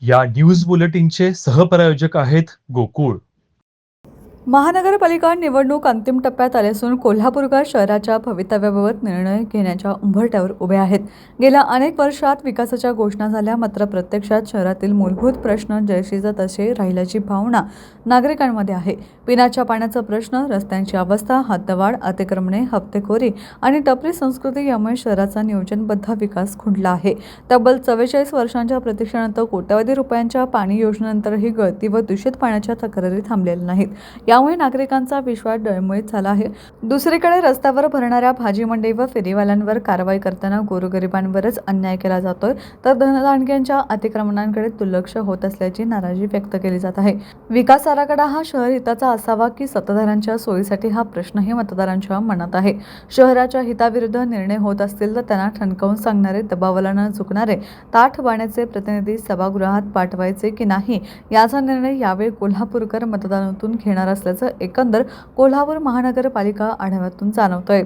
या न्यूज बुलेटिनचे सहप्रायोजक आहेत गोकुळ. महानगरपालिका निवडणूक अंतिम टप्प्यात आली असून कोल्हापूरकर शहराच्या भवितव्याबाबत निर्णय घेण्याच्या उंबरठ्यावर उभे आहेत. गेल्या अनेक वर्षात विकासाच्या घोषणा झाल्या, मात्र प्रत्यक्षात शहरातील मूलभूत प्रश्न जैसेच्या तसे राहिल्याची भावना नागरिकांमध्ये आहे. पिण्याच्या पाण्याचा प्रश्न, रस्त्यांची अवस्था, हद्दवाढ, अतिक्रमणे, हप्तेखोरी आणि टपरी संस्कृती यामुळे शहराचा नियोजनबद्ध विकास खुंटला आहे. तब्बल 44 वर्षांच्या प्रतीक्षेनंतर कोट्यवधी रुपयांच्या पाणी योजनेनंतरही गळती व दूषित पाण्याच्या तक्रारी थांबलेल्या नाहीत. यामुळे नागरिकांचा विश्वास डळमळीत झाला आहे. दुसरीकडे रस्त्यावर भरणाऱ्या भाजी मंडई व फेरीवाल्यांवर कारवाई करताना गोरगरिबांवरच अन्याय केला जातोय, तर धनदांडग्यांच्या अतिक्रमणांकडे दुर्लक्ष होत असल्याची नाराजी व्यक्त केली जात आहे. विकास आराखडा हा शहर हिताचा असावा की सत्ताधाऱ्यांच्या सोयीसाठी, हा प्रश्नही मतदारांच्या मनात आहे. शहराच्या हिताविरुद्ध निर्णय होत असतील तर त्यांना ठणकावून सांगणारे, दबावाला न झुकणारे ताठवाण्याचे प्रतिनिधी सभागृहात पाठवायचे की नाही याचा निर्णय यावेळी कोल्हापूरकर मतदानातून घेणार असल्याचं एकंदर कोल्हापूर महानगरपालिका आढाव्यातून जाणवतंय.